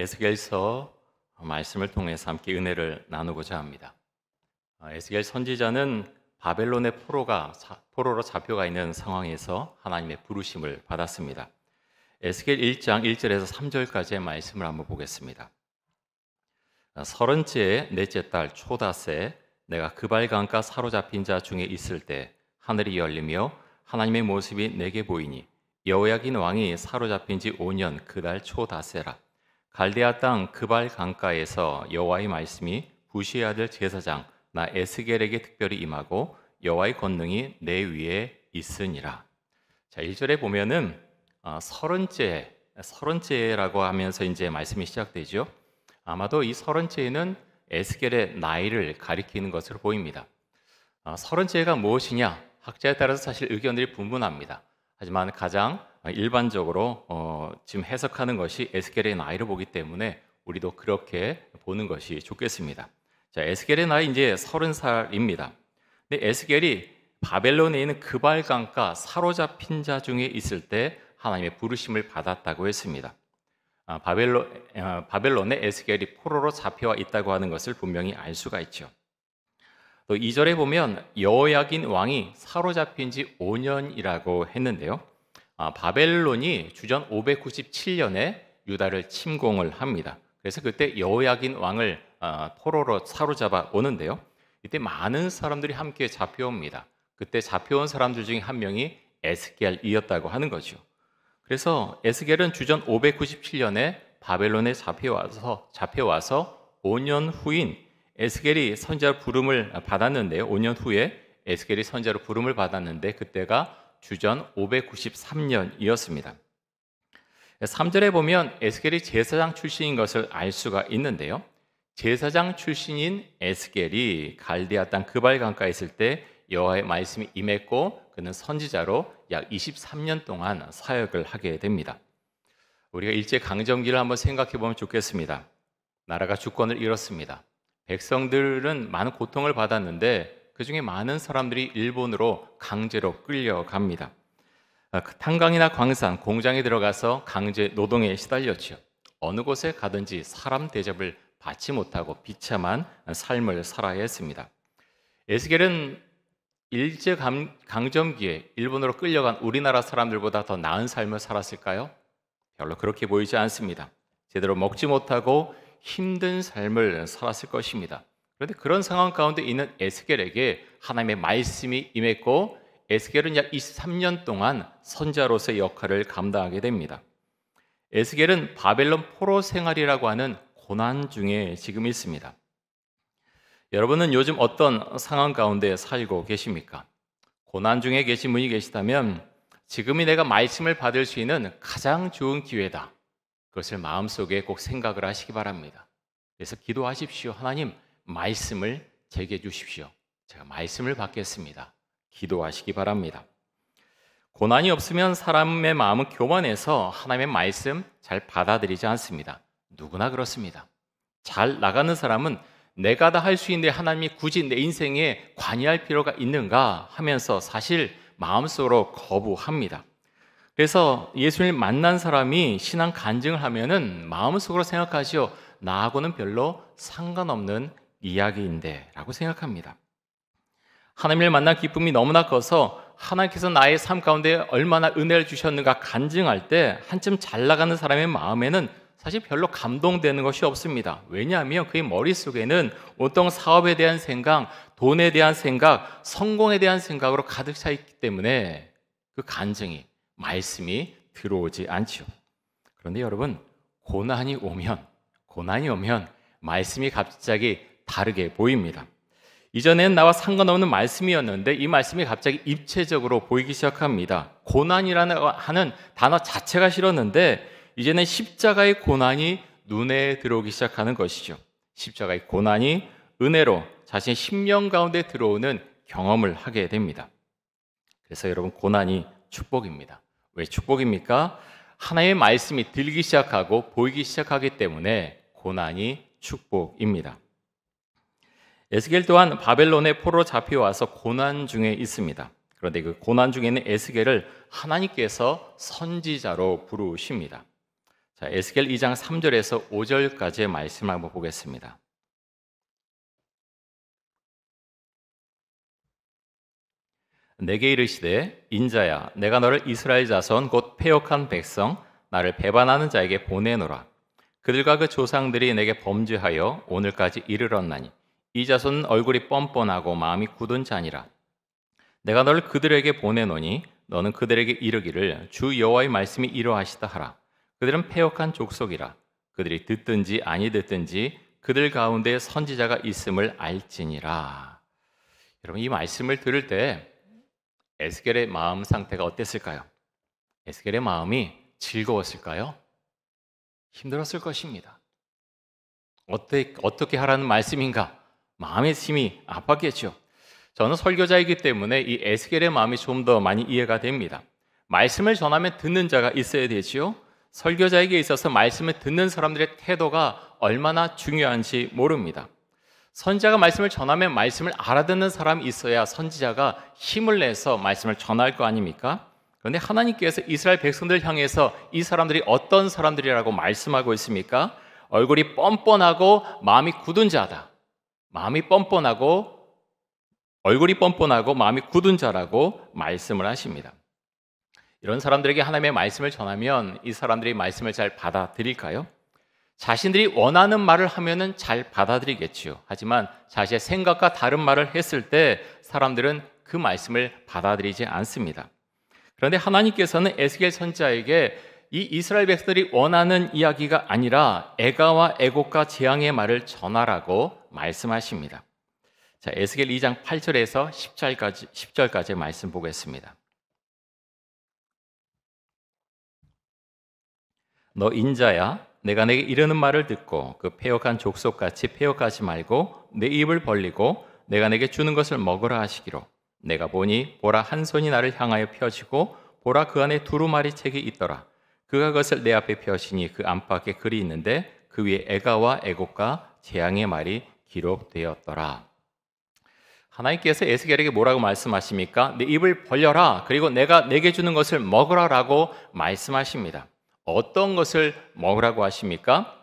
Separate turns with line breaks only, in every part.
에스겔서 말씀을 통해서 함께 은혜를 나누고자 합니다. 에스겔 선지자는 바벨론의 포로로 잡혀가 있는 상황에서 하나님의 부르심을 받았습니다. 에스겔 1장 1절에서 3절까지의 말씀을 한번 보겠습니다. 30째 넷째 달 초닷새 내가 그발강가 사로잡힌 자 중에 있을 때 하늘이 열리며 하나님의 모습이 내게 보이니 여호야긴 왕이 사로잡힌 지 5년 그달 초닷새라. 갈대아 땅 그발 강가에서 여호와의 말씀이 부시의 아들 제사장 나 에스겔에게 특별히 임하고 여호와의 권능이 내 위에 있으니라. 자, 1절에 보면은 서른째라고 하면서 이제 말씀이 시작되죠. 아마도 이 서른째는 에스겔의 나이를 가리키는 것으로 보입니다. 서른째가 무엇이냐? 학자에 따라서 사실 의견들이 분분합니다. 하지만 가장 일반적으로 지금 해석하는 것이 에스겔의 나이를 보기 때문에 우리도 그렇게 보는 것이 좋겠습니다. 자, 에스겔의 나이 이제 30살입니다. 근데 에스겔이 바벨론에 있는 그발 강가 사로잡힌 자 중에 있을 때 하나님의 부르심을 받았다고 했습니다. 바벨론에 에스겔이 포로로 잡혀와 있다고 하는 것을 분명히 알 수가 있죠. 또 2절에 보면 여호야긴 왕이 사로잡힌 지 5년이라고 했는데요. 바벨론이 주전 597년에 유다를 침공을 합니다. 그래서 그때 여호야긴 왕을 포로로 사로잡아 오는데요. 이때 많은 사람들이 함께 잡혀옵니다. 그때 잡혀온 사람들 중에 한 명이 에스겔이었다고 하는 거죠. 그래서 에스겔은 주전 597년에 바벨론에 잡혀와서 5년 후인 에스겔이 선지자로 부름을 받았는데요. 5년 후에 에스겔이 선지자로 부름을 받았는데 그때가 주전 593년이었습니다. 3절에 보면 에스겔이 제사장 출신인 것을 알 수가 있는데요. 제사장 출신인 에스겔이 갈대아 땅 그발 강가에 있을 때 여호와의 말씀이 임했고 그는 선지자로 약 23년 동안 사역을 하게 됩니다. 우리가 일제 강점기를 한번 생각해 보면 좋겠습니다. 나라가 주권을 잃었습니다. 백성들은 많은 고통을 받았는데 그 중에 많은 사람들이 일본으로 강제로 끌려갑니다. 탄광이나 광산, 공장에 들어가서 강제 노동에 시달렸죠. 어느 곳에 가든지 사람 대접을 받지 못하고 비참한 삶을 살아야 했습니다. 에스겔은 일제 강점기에 일본으로 끌려간 우리나라 사람들보다 더 나은 삶을 살았을까요? 별로 그렇게 보이지 않습니다. 제대로 먹지 못하고 힘든 삶을 살았을 것입니다. 그런데 그런 상황 가운데 있는 에스겔에게 하나님의 말씀이 임했고 에스겔은 약 23년 동안 선지자로서의 역할을 감당하게 됩니다. 에스겔은 바벨론 포로 생활이라고 하는 고난 중에 지금 있습니다. 여러분은 요즘 어떤 상황 가운데 살고 계십니까? 고난 중에 계신 분이 계시다면 지금이 내가 말씀을 받을 수 있는 가장 좋은 기회다. 그것을 마음속에 꼭 생각을 하시기 바랍니다. 그래서 기도하십시오. 하나님, 말씀을 제게 주십시오. 제가 말씀을 받겠습니다. 기도하시기 바랍니다. 고난이 없으면 사람의 마음은 교만해서 하나님의 말씀 잘 받아들이지 않습니다. 누구나 그렇습니다. 잘 나가는 사람은 내가 다 할 수 있는데 하나님이 굳이 내 인생에 관여할 필요가 있는가 하면서 사실 마음속으로 거부합니다. 그래서 예수님을 만난 사람이 신앙 간증을 하면은 마음속으로 생각하시오. 나하고는 별로 상관없는 이야기인데 라고 생각합니다. 하나님을 만난 기쁨이 너무나 커서 하나님께서 나의 삶 가운데 얼마나 은혜를 주셨는가 간증할 때 한쯤 잘 나가는 사람의 마음에는 사실 별로 감동되는 것이 없습니다. 왜냐하면 그의 머릿속에는 온통 사업에 대한 생각, 돈에 대한 생각, 성공에 대한 생각으로 가득 차 있기 때문에 그 간증이, 말씀이 들어오지 않죠. 그런데 여러분, 고난이 오면 말씀이 갑자기 다르게 보입니다. 이전에는 나와 상관없는 말씀이었는데 이 말씀이 갑자기 입체적으로 보이기 시작합니다. 고난이라는 하는 단어 자체가 싫었는데 이제는 십자가의 고난이 눈에 들어오기 시작하는 것이죠. 십자가의 고난이 은혜로 자신의 심령 가운데 들어오는 경험을 하게 됩니다. 그래서 여러분, 고난이 축복입니다. 왜 축복입니까? 하나님의 말씀이 들리기 시작하고 보이기 시작하기 때문에 고난이 축복입니다. 에스겔 또한 바벨론의 포로로 잡혀와서 고난 중에 있습니다. 그런데 그 고난 중에 있는 에스겔을 하나님께서 선지자로 부르십니다. 자, 에스겔 2장 3절에서 5절까지의 말씀을 한번 보겠습니다. 내게 이르시되 인자야 내가 너를 이스라엘 자손 곧 패역한 백성 나를 배반하는 자에게 보내노라. 그들과 그 조상들이 내게 범죄하여 오늘까지 이르렀나니 이 자손은 얼굴이 뻔뻔하고 마음이 굳은 자니라. 내가 너를 그들에게 보내노니 너는 그들에게 이르기를 주 여호와의 말씀이 이러하시다 하라. 그들은 패역한 족속이라. 그들이 듣든지 아니 듣든지 그들 가운데 선지자가 있음을 알지니라. 여러분, 이 말씀을 들을 때 에스겔의 마음 상태가 어땠을까요? 에스겔의 마음이 즐거웠을까요? 힘들었을 것입니다. 어떻게 하라는 말씀인가? 마음의 힘이 아팠겠죠. 저는 설교자이기 때문에 이 에스겔의 마음이 좀 더 많이 이해가 됩니다. 말씀을 전하면 듣는 자가 있어야 되지요. 설교자에게 있어서 말씀을 듣는 사람들의 태도가 얼마나 중요한지 모릅니다. 선지자가 말씀을 전하면 말씀을 알아듣는 사람이 있어야 선지자가 힘을 내서 말씀을 전할 거 아닙니까? 그런데 하나님께서 이스라엘 백성들 향해서 이 사람들이 어떤 사람들이라고 말씀하고 있습니까? 얼굴이 뻔뻔하고 마음이 굳은 자다. 얼굴이 뻔뻔하고 마음이 굳은 자라고 말씀을 하십니다. 이런 사람들에게 하나님의 말씀을 전하면 이 사람들이 말씀을 잘 받아들일까요? 자신들이 원하는 말을 하면은 잘 받아들이겠지요. 하지만 자신의 생각과 다른 말을 했을 때 사람들은 그 말씀을 받아들이지 않습니다. 그런데 하나님께서는 에스겔 선지자에게 이 이스라엘 백성들이 원하는 이야기가 아니라 애가와 애곡과 재앙의 말을 전하라고 말씀하십니다. 자, 에스겔 2장 8절에서 10절까지 말씀 보겠습니다. 너 인자야 내가 내게 이르는 말을 듣고 그 패역한 족속같이 패역하지 말고 내 입을 벌리고 내가 내게 주는 것을 먹으라 하시기로 내가 보니 보라 한 손이 나를 향하여 펴지고 보라 그 안에 두루마리 책이 있더라. 그가 그것을 내 앞에 펴시니 그 안팎에 글이 있는데 그 위에 애가와 애곡과 재앙의 말이 기록되었더라. 하나님께서 에스겔에게 뭐라고 말씀하십니까? 내 입을 벌려라. 그리고 내가 내게 주는 것을 먹으라라고 말씀하십니다. 어떤 것을 먹으라고 하십니까?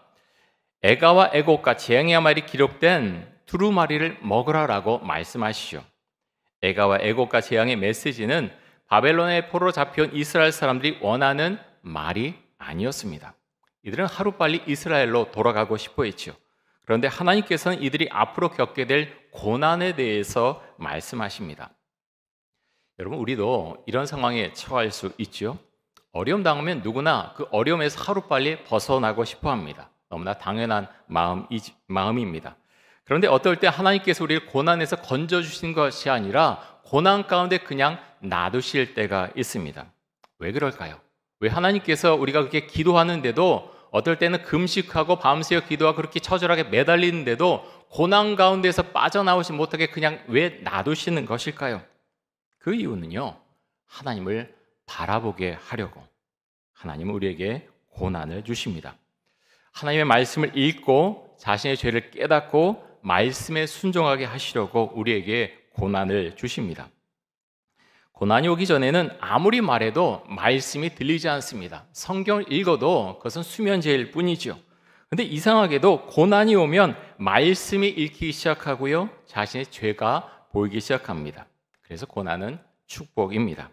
애가와 애곡과 재앙의 말이 기록된 두루마리를 먹으라라고 말씀하시죠. 애가와 애곡과 재앙의 메시지는 바벨론의 포로로 잡혀온 이스라엘 사람들이 원하는 말이 아니었습니다. 이들은 하루빨리 이스라엘로 돌아가고 싶어 했죠. 그런데 하나님께서는 이들이 앞으로 겪게 될 고난에 대해서 말씀하십니다. 여러분, 우리도 이런 상황에 처할 수 있죠. 어려움 당하면 누구나 그 어려움에서 하루빨리 벗어나고 싶어 합니다. 너무나 당연한 마음입니다. 그런데 어떨 때 하나님께서 우리를 고난에서 건져주신 것이 아니라 고난 가운데 그냥 놔두실 때가 있습니다. 왜 그럴까요? 왜 하나님께서 우리가 그렇게 기도하는데도 어떨 때는 금식하고 밤새워 기도하고 그렇게 처절하게 매달리는데도 고난 가운데서 빠져나오지 못하게 그냥 왜 놔두시는 것일까요? 그 이유는요, 하나님을 바라보게 하려고 하나님은 우리에게 고난을 주십니다. 하나님의 말씀을 읽고 자신의 죄를 깨닫고 말씀에 순종하게 하시려고 우리에게 고난을 주십니다. 고난이 오기 전에는 아무리 말해도 말씀이 들리지 않습니다. 성경을 읽어도 그것은 수면제일 뿐이죠. 그런데 이상하게도 고난이 오면 말씀이 읽히기 시작하고요, 자신의 죄가 보이기 시작합니다. 그래서 고난은 축복입니다.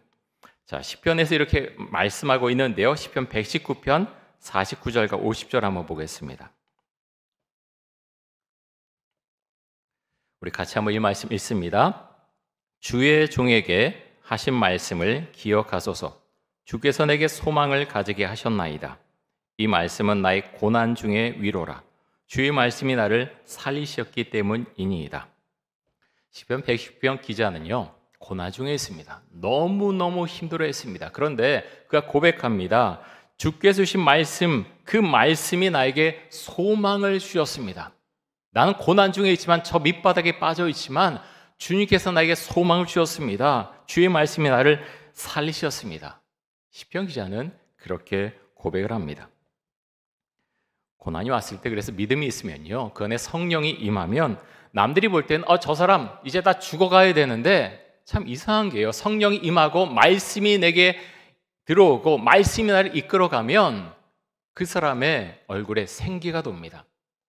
자, 시편에서 이렇게 말씀하고 있는데요. 시편 119편 49절과 50절 한번 보겠습니다. 우리 같이 한번 이 말씀 읽습니다. 주의 종에게 하신 말씀을 기억하소서. 주께서 내게 소망을 가지게 하셨나이다. 이 말씀은 나의 고난 중의 위로라. 주의 말씀이 나를 살리셨기 때문이니이다. 시편 110편 기자는요, 고난 중에 있습니다. 너무너무 힘들어했습니다. 그런데 그가 고백합니다. 주께서 주신 말씀, 그 말씀이 나에게 소망을 주셨습니다. 나는 고난 중에 있지만 저 밑바닥에 빠져 있지만 주님께서 나에게 소망을 주셨습니다. 주의 말씀이 나를 살리셨습니다. 시편 기자는 그렇게 고백을 합니다. 고난이 왔을 때 그래서 믿음이 있으면요, 그 안에 성령이 임하면 남들이 볼 때는 저 사람 이제 다 죽어가야 되는데, 참 이상한 게요, 성령이 임하고 말씀이 내게 들어오고 말씀이 나를 이끌어가면 그 사람의 얼굴에 생기가 돕니다.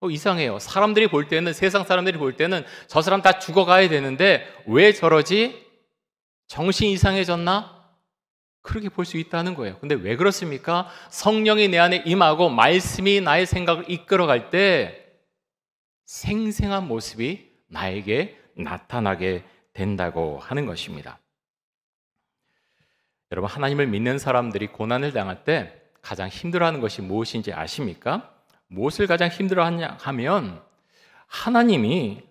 이상해요. 사람들이 볼 때는, 세상 사람들이 볼 때는 저 사람 다 죽어가야 되는데 왜 저러지? 정신 이상해졌나? 그렇게 볼 수 있다는 거예요. 근데 왜 그렇습니까? 성령이 내 안에 임하고 말씀이 나의 생각을 이끌어갈 때 생생한 모습이 나에게 나타나게 된다고 하는 것입니다. 여러분, 하나님을 믿는 사람들이 고난을 당할 때 가장 힘들어하는 것이 무엇인지 아십니까? 무엇을 가장 힘들어하냐 하면 하나님이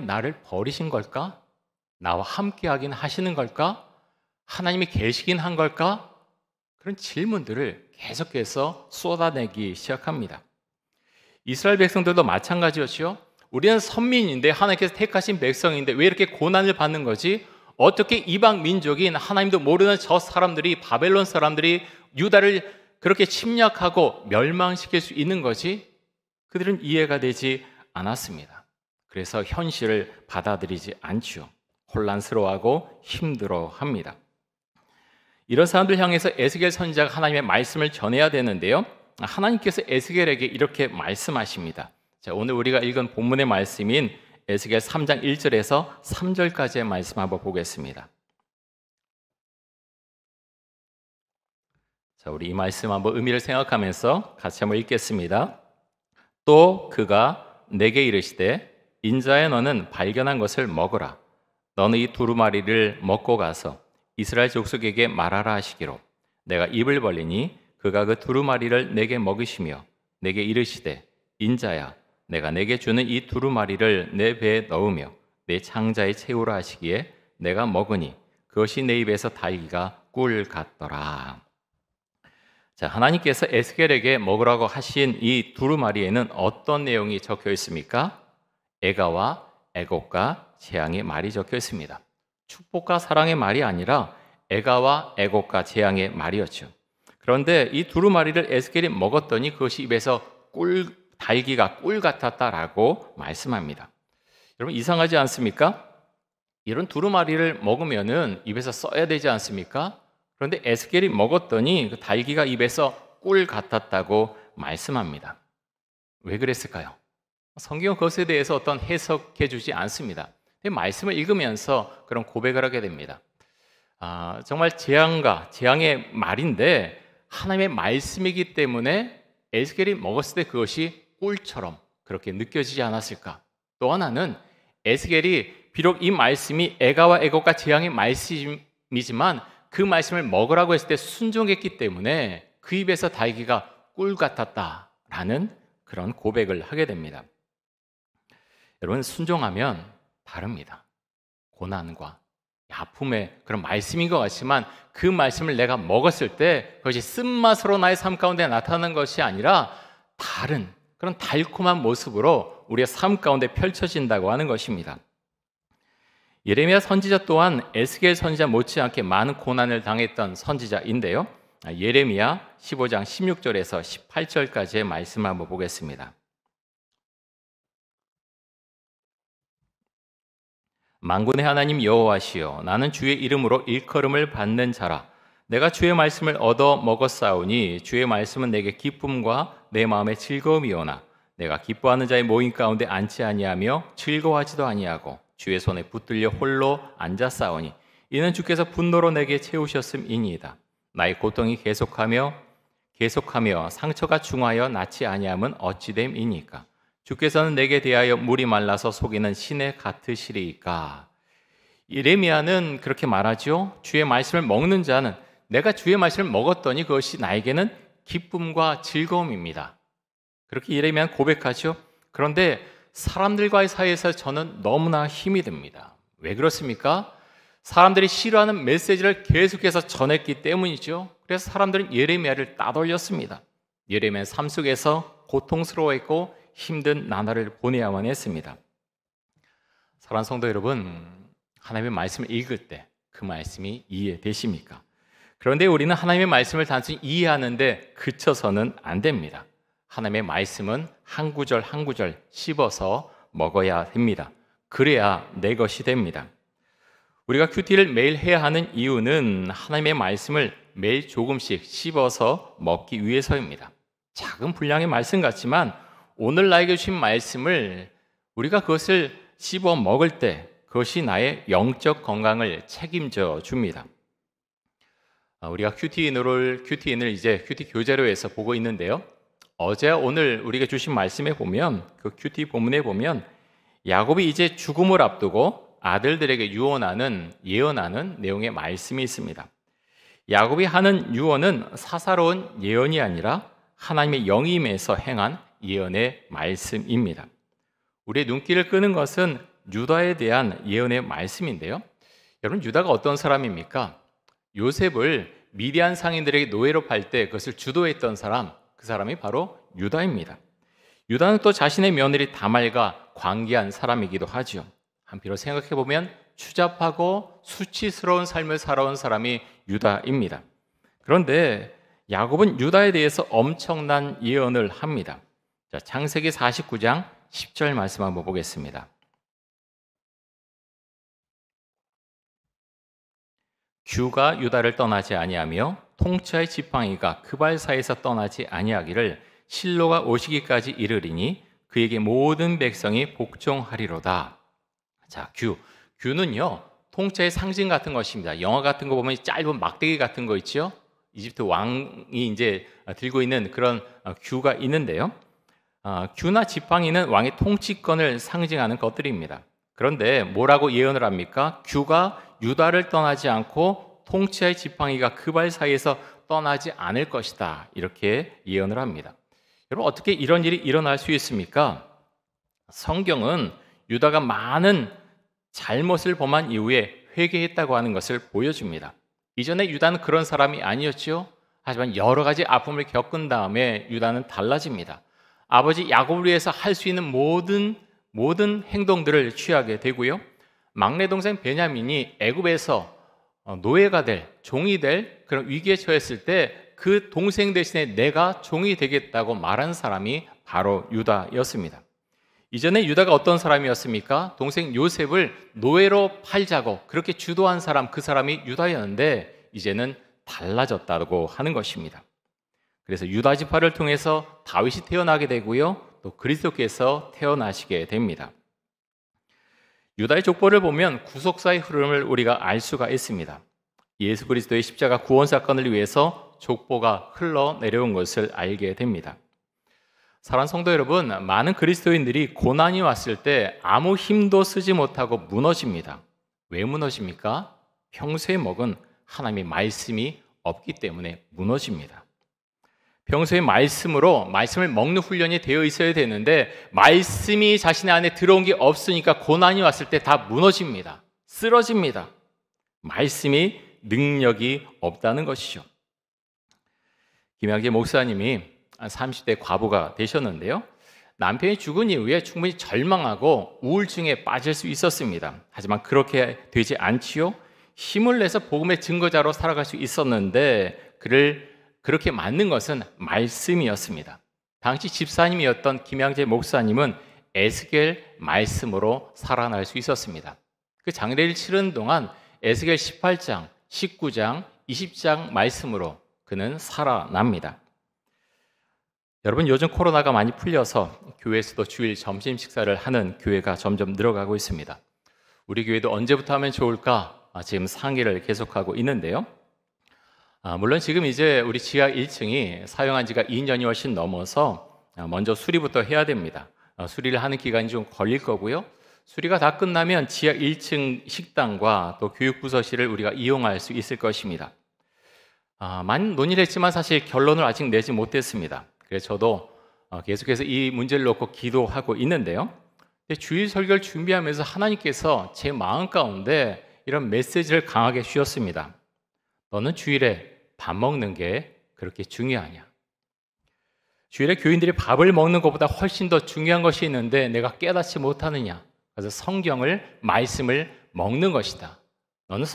나를 버리신 걸까? 나와 함께 하긴 하시는 걸까? 하나님이 계시긴 한 걸까? 그런 질문들을 계속해서 쏟아내기 시작합니다. 이스라엘 백성들도 마찬가지였죠. 우리는 선민인데 하나님께서 택하신 백성인데 왜 이렇게 고난을 받는 거지? 어떻게 이방 민족인 하나님도 모르는 저 사람들이, 바벨론 사람들이 유다를 그렇게 침략하고 멸망시킬 수 있는 거지? 그들은 이해가 되지 않았습니다. 그래서 현실을 받아들이지 않죠. 혼란스러워하고 힘들어합니다. 이런 사람들 향해서 에스겔 선지자가 하나님의 말씀을 전해야 되는데요, 하나님께서 에스겔에게 이렇게 말씀하십니다. 자, 오늘 우리가 읽은 본문의 말씀인 에스겔 3장 1절에서 3절까지의 말씀 한번 보겠습니다. 자, 우리 이 말씀 한번 의미를 생각하면서 같이 한번 읽겠습니다. 또 그가 내게 이르시되 인자야, 너는 발견한 것을 먹으라. 너는 이 두루마리를 먹고 가서 이스라엘 족속에게 말하라 하시기로 내가 입을 벌리니 그가 그 두루마리를 내게 먹으시며 내게 이르시되 인자야, 내가 내게 주는 이 두루마리를 내 배에 넣으며 내 창자에 채우라 하시기에 내가 먹으니 그것이 내 입에서 달기가 꿀 같더라. 자, 하나님께서 에스겔에게 먹으라고 하신 이 두루마리에는 어떤 내용이 적혀 있습니까? 애가와 애곡과 재앙의 말이 적혀 있습니다. 축복과 사랑의 말이 아니라 애가와 애곡과 재앙의 말이었죠. 그런데 이 두루마리를 에스겔이 먹었더니 그것이 입에서 달기가 꿀 같았다라고 말씀합니다. 여러분, 이상하지 않습니까? 이런 두루마리를 먹으면은 입에서 써야 되지 않습니까? 그런데 에스겔이 먹었더니 그 달기가 입에서 꿀 같았다고 말씀합니다. 왜 그랬을까요? 성경은 그것에 대해서 어떤 해석해 주지 않습니다. 말씀을 읽으면서 그런 고백을 하게 됩니다. 정말 재앙의 말인데 하나님의 말씀이기 때문에 에스겔이 먹었을 때 그것이 꿀처럼 그렇게 느껴지지 않았을까? 또 하나는 에스겔이 비록 이 말씀이 애가와 애곡과 재앙의 말씀이지만 그 말씀을 먹으라고 했을 때 순종했기 때문에 그 입에서 달기가 꿀 같았다라는 그런 고백을 하게 됩니다. 여러분, 순종하면 다릅니다. 고난과 아픔의 그런 말씀인 것 같지만 그 말씀을 내가 먹었을 때 그것이 쓴맛으로 나의 삶 가운데 나타나는 것이 아니라 다른 그런 달콤한 모습으로 우리의 삶 가운데 펼쳐진다고 하는 것입니다. 예레미야 선지자 또한 에스겔 선지자 못지않게 많은 고난을 당했던 선지자인데요, 예레미야 15장 16절에서 18절까지의 말씀을 한번 보겠습니다. 만군의 하나님 여호와시여, 나는 주의 이름으로 일컬음을 받는 자라. 내가 주의 말씀을 얻어 먹었사오니 주의 말씀은 내게 기쁨과 내 마음의 즐거움이오나 내가 기뻐하는 자의 모임 가운데 앉지 아니하며 즐거워하지도 아니하고 주의 손에 붙들려 홀로 앉았사오니 이는 주께서 분노로 내게 채우셨음이니이다. 나의 고통이 계속하며 상처가 중하여 낫지 아니함은 어찌됨이니까? 주께서는 내게 대하여 물이 말라서 속이는 신에 같으시리이까? 예레미야는 그렇게 말하죠. 주의 말씀을 먹는 자는, 내가 주의 말씀을 먹었더니 그것이 나에게는 기쁨과 즐거움입니다. 그렇게 예레미야는 고백하죠. 그런데 사람들과의 사이에서 저는 너무나 힘이 듭니다. 왜 그렇습니까? 사람들이 싫어하는 메시지를 계속해서 전했기 때문이죠. 그래서 사람들은 예레미야를 따돌렸습니다. 예레미야는 삶 속에서 고통스러워했고 힘든 나날을 보내야만 했습니다. 사랑하는 성도 여러분, 하나님의 말씀을 읽을 때 그 말씀이 이해되십니까? 그런데 우리는 하나님의 말씀을 단순히 이해하는데 그쳐서는 안 됩니다. 하나님의 말씀은 한 구절 한 구절 씹어서 먹어야 됩니다. 그래야 내 것이 됩니다. 우리가 큐티를 매일 해야 하는 이유는 하나님의 말씀을 매일 조금씩 씹어서 먹기 위해서입니다. 작은 분량의 말씀 같지만 오늘 나에게 주신 말씀을 우리가 그것을 씹어 먹을 때 그것이 나의 영적 건강을 책임져 줍니다. 우리가 큐티인을 이제 큐티 교재로에서 보고 있는데요. 어제 오늘 우리가 주신 말씀에 보면 그 큐티 본문에 보면 야곱이 이제 죽음을 앞두고 아들들에게 예언하는 내용의 말씀이 있습니다. 야곱이 하는 유언은 사사로운 예언이 아니라 하나님의 영임에서 행한 예언의 말씀입니다. 우리의 눈길을 끄는 것은 유다에 대한 예언의 말씀인데요. 여러분, 유다가 어떤 사람입니까? 요셉을 미디안 상인들에게 노예로 팔 때 그것을 주도했던 사람, 그 사람이 바로 유다입니다. 유다는 또 자신의 며느리 다말과 관계한 사람이기도 하죠. 한편으로 생각해 보면 추잡하고 수치스러운 삶을 살아온 사람이 유다입니다. 그런데 야곱은 유다에 대해서 엄청난 예언을 합니다. 자, 창세기 49장 10절 말씀 한번 보겠습니다. 규가 유다를 떠나지 아니하며 통치의 지팡이가 그 발 사이에서 떠나지 아니하기를 실로가 오시기까지 이르리니 그에게 모든 백성이 복종하리로다. 자, 규는요 통치의 상징 같은 것입니다. 영화 같은 거 보면 짧은 막대기 같은 거 있죠. 이집트 왕이 이제 들고 있는 그런 규가 있는데요. 규나 지팡이는 왕의 통치권을 상징하는 것들입니다. 그런데 뭐라고 예언을 합니까? 규가 유다를 떠나지 않고 통치의 지팡이가 그 발 사이에서 떠나지 않을 것이다. 이렇게 예언을 합니다. 여러분, 어떻게 이런 일이 일어날 수 있습니까? 성경은 유다가 많은 잘못을 범한 이후에 회개했다고 하는 것을 보여줍니다. 이전에 유다는 그런 사람이 아니었죠. 하지만 여러 가지 아픔을 겪은 다음에 유다는 달라집니다. 아버지 야곱을 위해서 할 수 있는 모든 행동들을 취하게 되고요. 막내 동생 베냐민이 애굽에서 노예가 될, 종이 될 그런 위기에 처했을 때 그 동생 대신에 내가 종이 되겠다고 말한 사람이 바로 유다였습니다. 이전에 유다가 어떤 사람이었습니까? 동생 요셉을 노예로 팔자고 그렇게 주도한 사람, 그 사람이 유다였는데 이제는 달라졌다고 하는 것입니다. 그래서 유다 지파를 통해서 다윗이 태어나게 되고요. 또 그리스도께서 태어나시게 됩니다. 유다의 족보를 보면 구속사의 흐름을 우리가 알 수가 있습니다. 예수 그리스도의 십자가 구원 사건을 위해서 족보가 흘러내려온 것을 알게 됩니다. 사랑하는 성도 여러분, 많은 그리스도인들이 고난이 왔을 때 아무 힘도 쓰지 못하고 무너집니다. 왜 무너집니까? 평소에 먹은 하나님의 말씀이 없기 때문에 무너집니다. 평소에 말씀을 먹는 훈련이 되어 있어야 되는데 말씀이 자신의 안에 들어온 게 없으니까 고난이 왔을 때 다 무너집니다. 쓰러집니다. 말씀이 능력이 없다는 것이죠. 김양재 목사님이 30대 과부가 되셨는데요. 남편이 죽은 이후에 충분히 절망하고 우울증에 빠질 수 있었습니다. 하지만 그렇게 되지 않지요. 힘을 내서 복음의 증거자로 살아갈 수 있었는데 그를 그렇게 만든 것은 말씀이었습니다. 당시 집사님이었던 김양재 목사님은 에스겔 말씀으로 살아날 수 있었습니다. 그 장례를 치르는 동안 에스겔 18장, 19장, 20장 말씀으로 그는 살아납니다. 여러분, 요즘 코로나가 많이 풀려서 교회에서도 주일 점심 식사를 하는 교회가 점점 늘어가고 있습니다. 우리 교회도 언제부터 하면 좋을까? 지금 상의를 계속하고 있는데요. 물론 지금 이제 우리 지하 1층이 사용한 지가 2년이 훨씬 넘어서 먼저 수리부터 해야 됩니다. 수리를 하는 기간이 좀 걸릴 거고요. 수리가 다 끝나면 지하 1층 식당과 또 교육부서실을 우리가 이용할 수 있을 것입니다. 많이 논의를 했지만 사실 결론을 아직 내지 못했습니다. 그래서 저도 계속해서 이 문제를 놓고 기도하고 있는데요. 주일 설교를 준비하면서 하나님께서 제 마음 가운데 이런 메시지를 강하게 주셨습니다. 너는 주일에 밥 먹는 게 그렇게 중요하냐? 주일에 교인들이 밥을 먹는 것보다 훨씬 더 중요한 것이 있는데 내가 깨닫지 못하느냐? 그래서 말씀을 먹는 것이다. 너는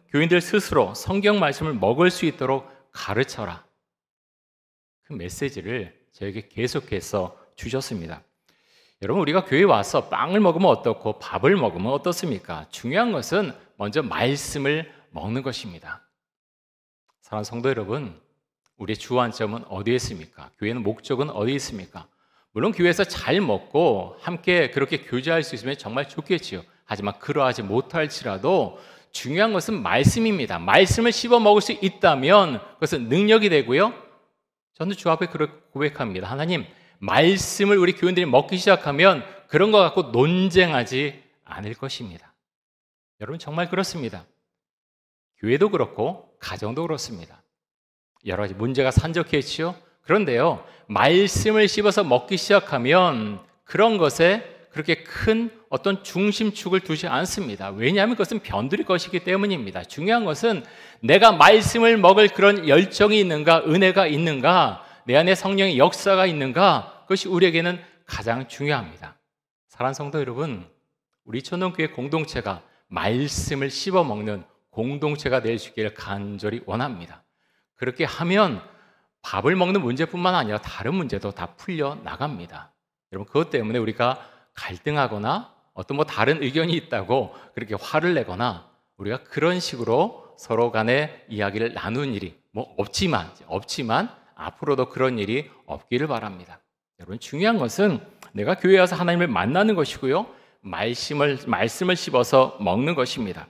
교인들 스스로 성경 말씀을 먹을 수 있도록 가르쳐라. 그 메시지를 저에게 계속해서 주셨습니다. 여러분, 우리가 교회에 와서 빵을 먹으면 어떻고 밥을 먹으면 어떻습니까? 중요한 것은 먼저 말씀을 먹는 것입니다. 사랑하는 성도 여러분, 우리의 주안점은 어디에 있습니까? 교회는 목적은 어디에 있습니까? 물론 교회에서 잘 먹고 함께 그렇게 교제할 수 있으면 정말 좋겠지요. 하지만 그러하지 못할지라도 중요한 것은 말씀입니다. 말씀을 씹어 먹을 수 있다면 그것은 능력이 되고요. 저는 주 앞에 그렇게 고백합니다. 하나님, 말씀을 우리 교인들이 먹기 시작하면 그런 거 갖고 논쟁하지 않을 것입니다. 여러분 정말 그렇습니다. 교회도 그렇고 가정도 그렇습니다. 여러 가지 문제가 산적해 있지요. 그런데요, 말씀을 씹어서 먹기 시작하면 그런 것에 그렇게 큰 어떤 중심축을 두지 않습니다. 왜냐하면 그것은 변두리 것이기 때문입니다. 중요한 것은 내가 말씀을 먹을 그런 열정이 있는가, 은혜가 있는가, 내 안에 성령의 역사가 있는가, 그것이 우리에게는 가장 중요합니다. 사랑하는 성도 여러분, 우리 천동교회 공동체가 말씀을 씹어 먹는 공동체가 될 수 있기를 간절히 원합니다. 그렇게 하면 밥을 먹는 문제뿐만 아니라 다른 문제도 다 풀려 나갑니다. 여러분, 그것 때문에 우리가 갈등하거나 어떤 다른 의견이 있다고 그렇게 화를 내거나 우리가 그런 식으로 서로 간에 이야기를 나누는 일이 없지만 앞으로도 그런 일이 없기를 바랍니다. 여러분, 중요한 것은 내가 교회에 와서 하나님을 만나는 것이고요, 말씀을 씹어서 먹는 것입니다.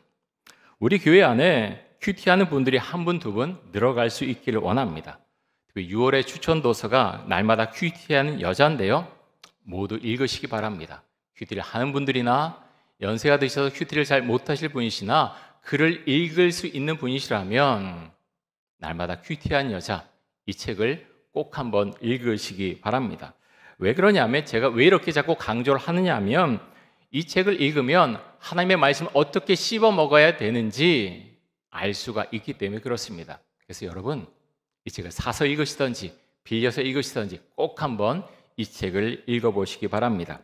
우리 교회 안에 큐티하는 분들이 한 분, 두 분 늘어갈 수 있기를 원합니다. 6월의 추천 도서가 날마다 큐티하는 여자인데요, 모두 읽으시기 바랍니다. 큐티를 하는 분들이나 연세가 드셔서 큐티를 잘 못하실 분이시나 글을 읽을 수 있는 분이시라면 날마다 큐티한 여자, 이 책을 꼭 한번 읽으시기 바랍니다. 왜 그러냐면, 제가 왜 이렇게 자꾸 강조를 하느냐 하면, 이 책을 읽으면 하나님의 말씀을 어떻게 씹어 먹어야 되는지 알 수가 있기 때문에 그렇습니다. 그래서 여러분, 이 책을 사서 읽으시든지 빌려서 읽으시든지 꼭 한번 이 책을 읽어보시기 바랍니다.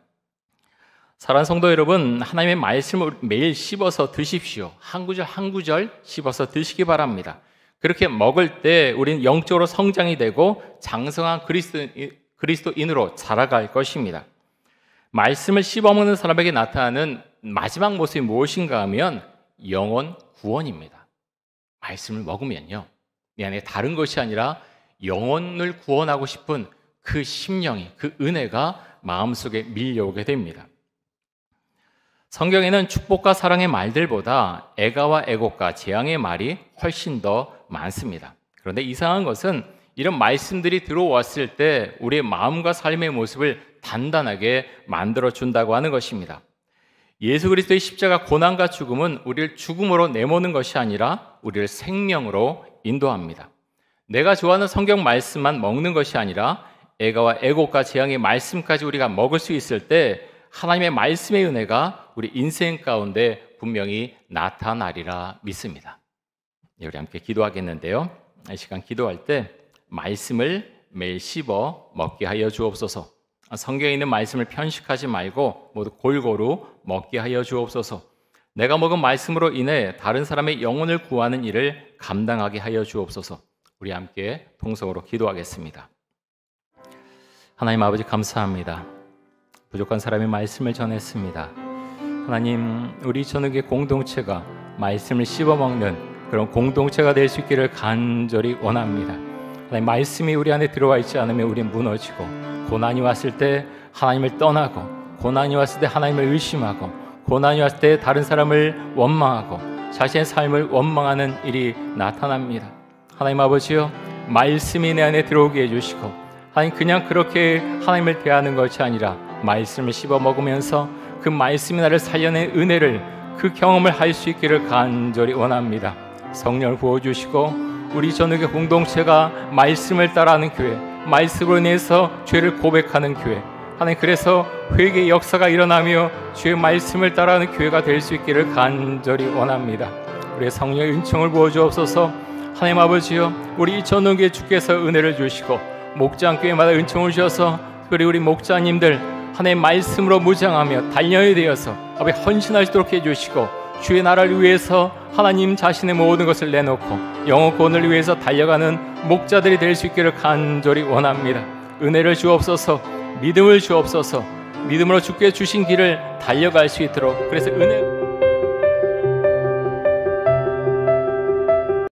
사랑하는 성도 여러분, 하나님의 말씀을 매일 씹어서 드십시오. 한 구절 한 구절 씹어서 드시기 바랍니다. 그렇게 먹을 때 우리는 영적으로 성장이 되고 장성한 그리스도인으로 자라갈 것입니다. 말씀을 씹어먹는 사람에게 나타나는 마지막 모습이 무엇인가 하면 영혼 구원입니다. 말씀을 먹으면요, 내 안에 다른 것이 아니라 영혼을 구원하고 싶은 그 심령이, 그 은혜가 마음속에 밀려오게 됩니다. 성경에는 축복과 사랑의 말들보다 애가와 애곡과 재앙의 말이 훨씬 더 많습니다. 그런데 이상한 것은 이런 말씀들이 들어왔을 때 우리의 마음과 삶의 모습을 단단하게 만들어준다고 하는 것입니다. 예수 그리스도의 십자가 고난과 죽음은 우리를 죽음으로 내모는 것이 아니라 우리를 생명으로 인도합니다. 내가 좋아하는 성경 말씀만 먹는 것이 아니라 애가와 애곡과 재앙의 말씀까지 우리가 먹을 수 있을 때 하나님의 말씀의 은혜가 우리 인생 가운데 분명히 나타나리라 믿습니다. 우리 함께 기도하겠는데요, 이 시간 기도할 때 말씀을 매일 씹어 먹게 하여 주옵소서. 성경에 있는 말씀을 편식하지 말고 모두 골고루 먹게 하여 주옵소서. 내가 먹은 말씀으로 인해 다른 사람의 영혼을 구하는 일을 감당하게 하여 주옵소서. 우리 함께 통성으로 기도하겠습니다. 하나님 아버지, 감사합니다. 부족한 사람의 말씀을 전했습니다. 하나님, 우리 전역의 공동체가 말씀을 씹어먹는 그런 공동체가 될 수 있기를 간절히 원합니다. 하나님, 말씀이 우리 안에 들어와 있지 않으면 우리는 무너지고, 고난이 왔을 때 하나님을 떠나고, 고난이 왔을 때 하나님을 의심하고, 고난이 왔을 때 다른 사람을 원망하고 자신의 삶을 원망하는 일이 나타납니다. 하나님 아버지요, 말씀이 내 안에 들어오게 해주시고, 하나님, 그냥 그렇게 하나님을 대하는 것이 아니라 말씀을 씹어 먹으면서 그 말씀이 나를 살려낸 은혜를, 그 경험을 할 수 있기를 간절히 원합니다. 성령을 부어주시고 우리 전역의 공동체가 말씀을 따라하는 교회, 말씀으로 인해서 죄를 고백하는 교회, 하나님, 그래서 회개의 역사가 일어나며 주의 말씀을 따라하는 교회가 될 수 있기를 간절히 원합니다. 우리의 성령의 은총을 부어주옵소서. 하나님 아버지요, 우리 전원교회 주께서 은혜를 주시고 목장교회마다 은총을 주셔서 특별히 우리 목자님들 하나님의 말씀으로 무장하며 단련이 되어서 아버지 헌신할 수 있도록 해주시고, 주의 나라를 위해서 하나님 자신의 모든 것을 내놓고 영혼 구원을 위해서 달려가는 목자들이 될 수 있기를 간절히 원합니다. 은혜를 주옵소서. 믿음을 주옵소서. 믿음으로 주께 주신 길을 달려갈 수 있도록, 그래서 은혜